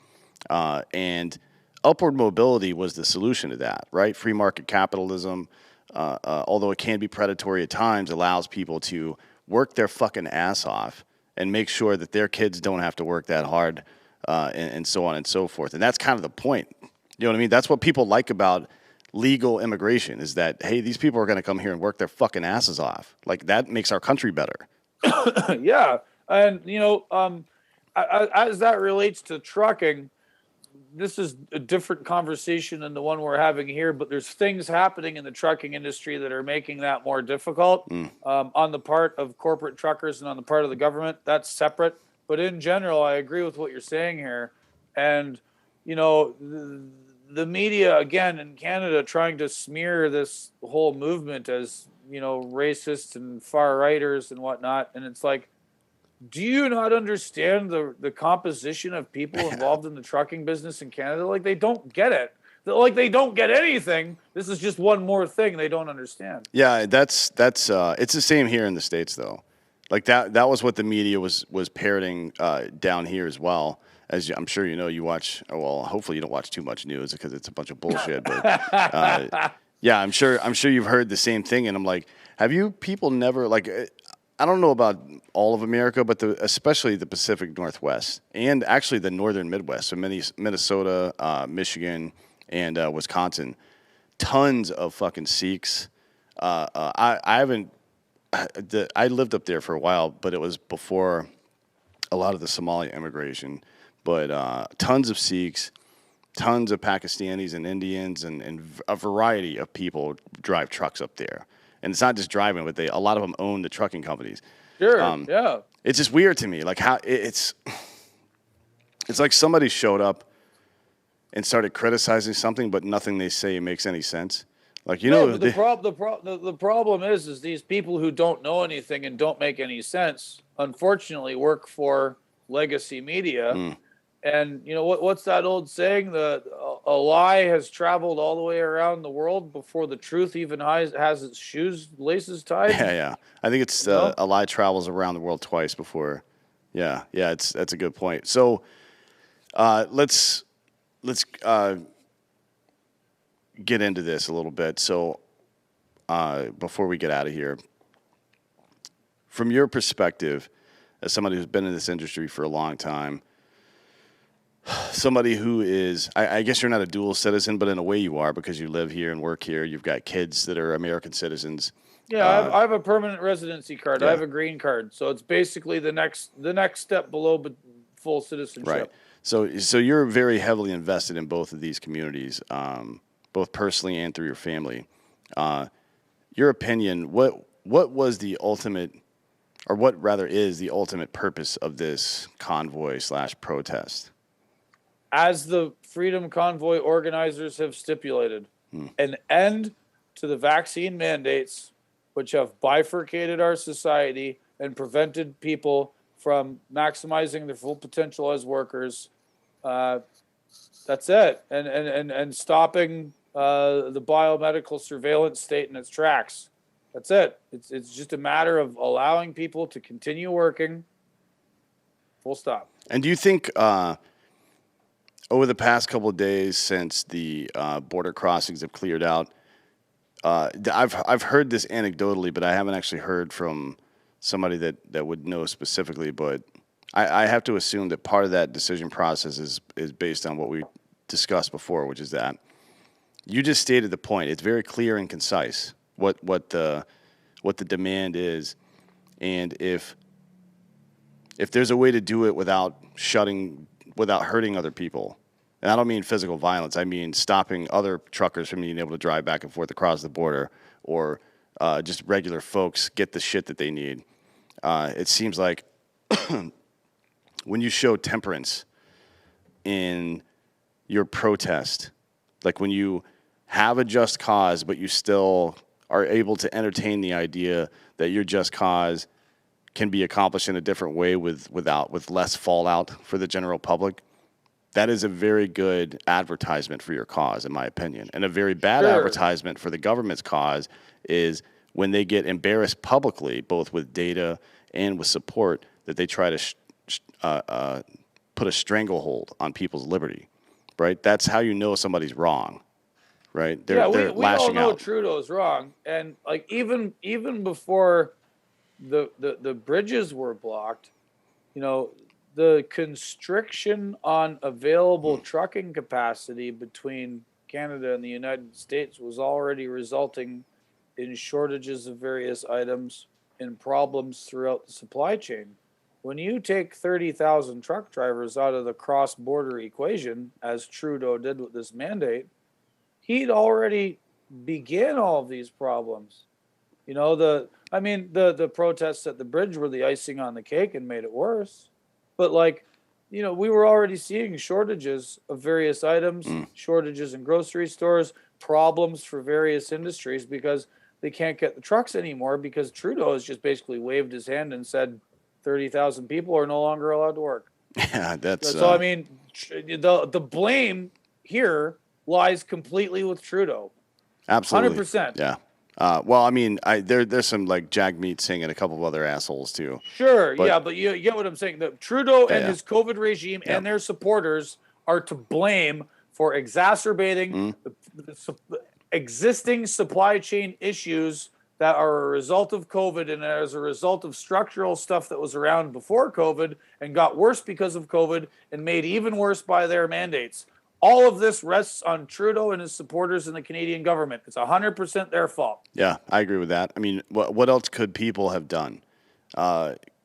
And upward mobility was the solution to that, right? Free market capitalism, although it can be predatory at times, allows people to work their fucking ass off and make sure that their kids don't have to work that hard, and so on and so forth. And that's kind of the point. You know what I mean? That's what people like about legal immigration is that, hey, these people are going to come here and work their fucking asses off. Like, that makes our country better. Yeah. And, as that relates to trucking, this is a different conversation than the one we're having here, but there's things happening in the trucking industry that are making that more difficult on the part of corporate truckers and on the part of the government. That's separate. But in general, I agree with what you're saying here. And, the media, again, in Canada, trying to smear this whole movement as, racist and far-righters and whatnot. And it's like, do you not understand the composition of people involved in the trucking business in Canada? Like, they don't get it. Like, they don't get anything. This is just one more thing they don't understand. Yeah, that's it's the same here in the States, though. Like, that was what the media was parroting down here as well. As I'm sure you know, you watch. Well, hopefully you don't watch too much news because it's a bunch of bullshit. But yeah, I'm sure you've heard the same thing. And I'm like, have you people never like? I don't know about all of America, but especially the Pacific Northwest and actually the Northern Midwest, so Minnesota, Michigan, and Wisconsin. Tons of fucking Sikhs. I lived up there for a while, but it was before a lot of the Somali immigration. But tons of Sikhs, tons of Pakistanis and Indians, and a variety of people drive trucks up there. And it's not just driving, but a lot of them own the trucking companies. Sure, yeah. It's just weird to me, like how it's like somebody showed up and started criticizing something, but nothing they say makes any sense. Like, the problem is these people who don't know anything and don't make any sense, unfortunately, work for legacy media. And what's that old saying? A lie has traveled all the way around the world before the truth even has its laces tied. Yeah. I think it's a lie travels around the world twice before. Yeah. That's a good point. So let's get into this a little bit. So before we get out of here, from your perspective, as somebody who's been in this industry for a long time, somebody who is, I guess you're not a dual citizen, but in a way you are because you live here and work here. You've got kids that are American citizens. Yeah, I have a permanent residency card. Yeah. I have a green card. So it's basically the next step below full citizenship. Right. So you're very heavily invested in both of these communities, both personally and through your family. Your opinion, what was the ultimate, or what rather is the ultimate purpose of this convoy/protest? As the Freedom Convoy organizers have stipulated, an end to the vaccine mandates, which have bifurcated our society and prevented people from maximizing their full potential as workers. That's it. And stopping the biomedical surveillance state in its tracks. That's it. It's just a matter of allowing people to continue working. Full stop. And do you think over the past couple of days since the border crossings have cleared out, I've heard this anecdotally, but I haven't actually heard from somebody that would know specifically. But I have to assume that part of that decision process is based on what we discussed before, which is that you just stated the point. It's very clear and concise what the demand is, and if there's a way to do it without hurting other people. And I don't mean physical violence. I mean stopping other truckers from being able to drive back and forth across the border, or just regular folks get the shit that they need. It seems like when you show temperance in your protest, like when you have a just cause, but you still are able to entertain the idea that your just cause can be accomplished in a different way with less fallout for the general public, that is a very good advertisement for your cause, in my opinion. And a very bad advertisement for the government's cause is when they get embarrassed publicly, both with data and with support, that they try to put a stranglehold on people's liberty, right? That's how you know somebody's wrong, right? We all know Trudeau's wrong. And like even before the bridges were blocked, the constriction on available trucking capacity between Canada and the United States was already resulting in shortages of various items and problems throughout the supply chain. When you take 30,000 truck drivers out of the cross-border equation, as Trudeau did with this mandate, he'd already began all of these problems. The protests at the bridge were the icing on the cake and made it worse. But we were already seeing shortages of various items, shortages in grocery stores, problems for various industries because they can't get the trucks anymore because Trudeau has just basically waved his hand and said 30,000 people are no longer allowed to work. Yeah, that's... So, the blame here lies completely with Trudeau. Absolutely. 100%. Yeah. There's some like Jagmeet Singh and a couple of other assholes too. Sure, but you get what I'm saying. That Trudeau and his COVID regime and their supporters are to blame for exacerbating the existing supply chain issues that are a result of COVID and as a result of structural stuff that was around before COVID and got worse because of COVID and made even worse by their mandates. All of this rests on Trudeau and his supporters in the Canadian government. It's 100% their fault. Yeah, I agree with that. I mean, what else could people have done?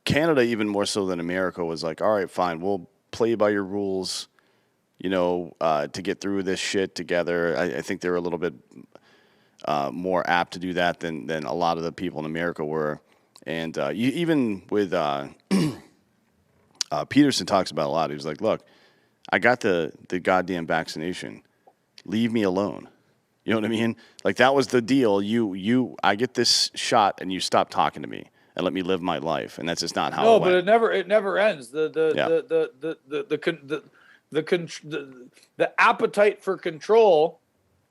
Canada, even more so than America, was like, all right, fine, we'll play by your rules, to get through this shit together. I think they're a little bit more apt to do that than a lot of the people in America were. And even with Peterson talks about a lot. He was like, look, I got the goddamn vaccination. Leave me alone. You know what I mean? Like that was the deal. I get this shot and you stop talking to me and let me live my life. And that's just not how it went. No, but it never ends. The appetite for control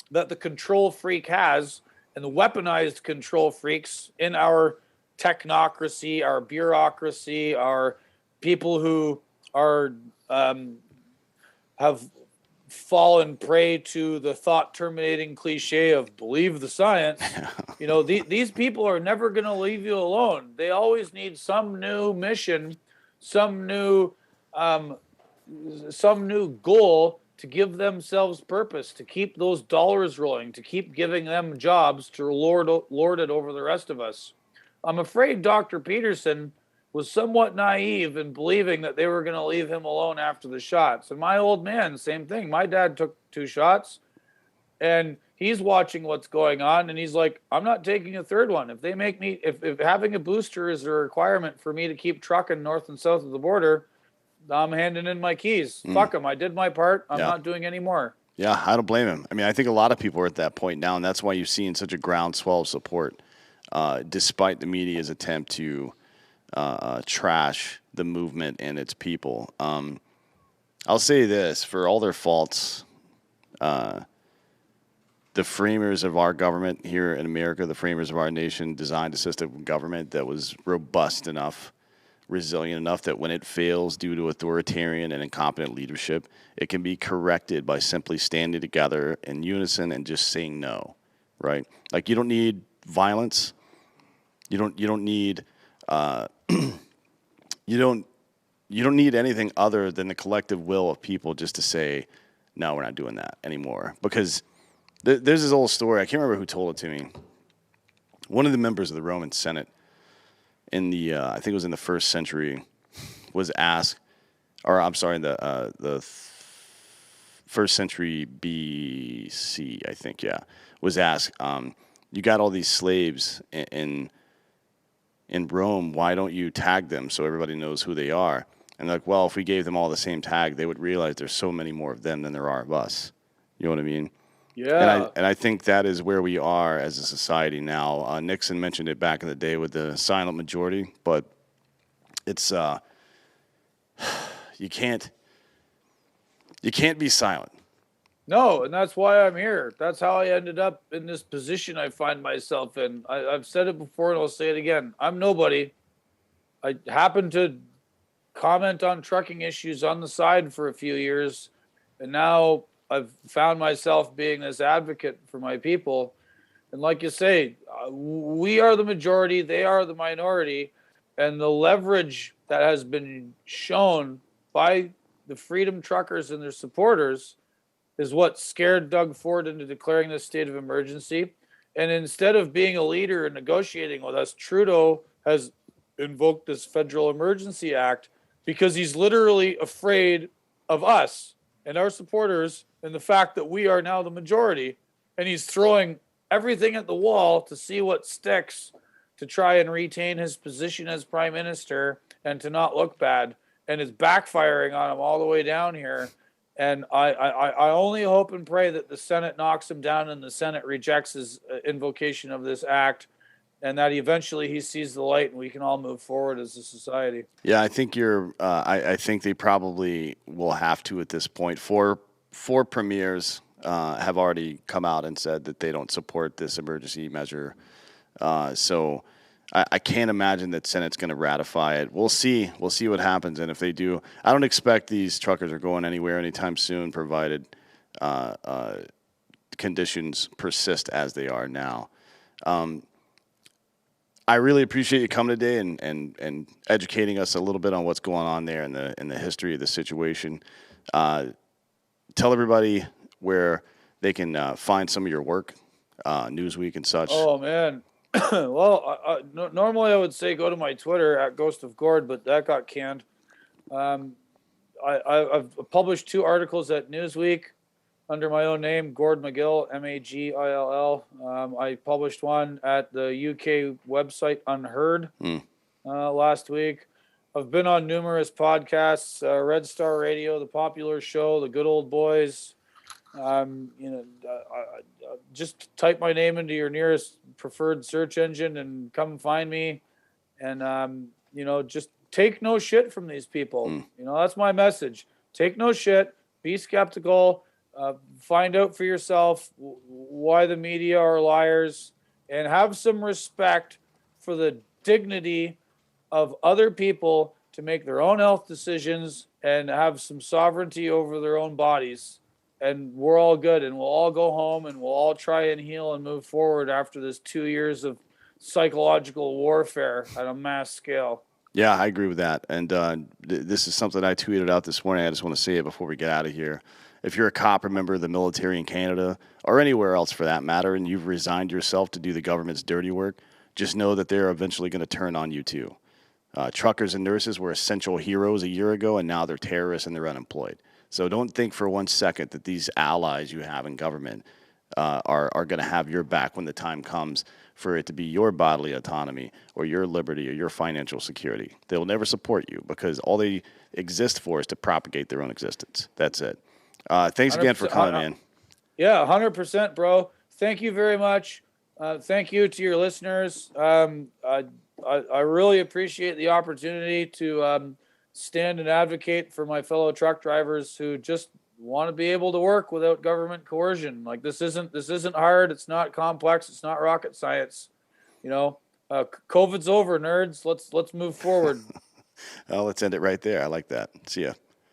that the control freak has and the weaponized control freaks in our technocracy, our bureaucracy, our people who are have fallen prey to the thought terminating cliche of believe the science. These people are never going to leave you alone. They always need some new mission, some new goal to give themselves purpose, to keep those dollars rolling, to keep giving them jobs to lord it over the rest of us. I'm afraid Dr. Peterson was somewhat naive in believing that they were going to leave him alone after the shots. And my old man, same thing. My dad took 2 shots and he's watching what's going on. And he's like, I'm not taking a 3rd one. If they make me, if having a booster is a requirement for me to keep trucking north and south of the border, I'm handing in my keys. Fuck them. I did my part. I'm not doing any more. Yeah, I don't blame him. I mean, I think a lot of people are at that point now, and that's why you've seen such a groundswell of support, despite the media's attempt to trash the movement and its people. I'll say this, for all their faults, the framers of our government here in America, the framers of our nation, designed a system of government that was robust enough, resilient enough that when it fails due to authoritarian and incompetent leadership, it can be corrected by simply standing together in unison and just saying no, right? Like you don't need violence. You don't need you don't need anything other than the collective will of people just to say, no, we're not doing that anymore. Because there's this old story. I can't remember who told it to me. One of the members of the Roman Senate in the, I think it was in the 1st century, was asked, or I'm sorry, the 1st century BC, I think, was asked, you got all these slaves in Rome, why don't you tag them so everybody knows who they are? And like, well, if we gave them all the same tag, they would realize there's so many more of them than there are of us. You know what I mean? Yeah. And I think that is where we are as a society now. Nixon mentioned it back in the day with the silent majority, but it's you can't be silent. No, and that's why I'm here. That's how I ended up in this position I find myself in. I've said it before and I'll say it again. I'm nobody. I happened to comment on trucking issues on the side for a few years, and now I've found myself being this advocate for my people. And like you say, we are the majority, they are the minority, and the leverage that has been shown by the Freedom Truckers and their supporters is what scared Doug Ford into declaring this state of emergency. And instead of being a leader and negotiating with us, Trudeau has invoked this Federal Emergency Act because he's literally afraid of us and our supporters and the fact that we are now the majority. And he's throwing everything at the wall to see what sticks to try and retain his position as prime minister and to not look bad. And it's backfiring on him all the way down here. And I only hope and pray that the Senate knocks him down and the Senate rejects his invocation of this act, and that eventually he sees the light and we can all move forward as a society. Yeah, I think I think they probably will have to at this point. Four premiers have already come out and said that they don't support this emergency measure. So I can't imagine that Senate's going to ratify it. We'll see. We'll see what happens. And if they do, I don't expect these truckers are going anywhere anytime soon, provided conditions persist as they are now. I really appreciate you coming today and educating us a little bit on what's going on there in the history of the situation. Tell everybody where they can find some of your work, Newsweek and such. Oh, man. Well, normally I would say go to my Twitter at Ghost of Gord, but that got canned. I've published 2 articles at Newsweek under my own name, Gordon Magill, Magill. I published one at the UK website Unheard last week. I've been on numerous podcasts, Red Star Radio, The Popular Show, The Good Old Boys. Just type my name into your nearest preferred search engine and come find me. And, just take no shit from these people. That's my message. Take no shit. Be skeptical. Find out for yourself why the media are liars, and have some respect for the dignity of other people to make their own health decisions and have some sovereignty over their own bodies. And we're all good, and we'll all go home, and we'll all try and heal and move forward after this 2 years of psychological warfare at a mass scale. Yeah, I agree with that. And this is something I tweeted out this morning. I just want to say it before we get out of here. If you're a cop or member of the military in Canada or anywhere else for that matter, and you've resigned yourself to do the government's dirty work, just know that they're eventually going to turn on you too. Truckers and nurses were essential heroes a year ago, and now they're terrorists and they're unemployed. So don't think for 1 second that these allies you have in government are going to have your back when the time comes for it to be your bodily autonomy or your liberty or your financial security. They'll never support you because all they exist for is to propagate their own existence. That's it. Thanks again for coming, man. Yeah, 100%, bro. Thank you very much. Thank you to your listeners. I really appreciate the opportunity to stand and advocate for my fellow truck drivers who just want to be able to work without government coercion. Like this isn't hard. It's not complex. It's not rocket science. COVID's over, nerds. Let's move forward. Well, let's end it right there. I like that. See ya.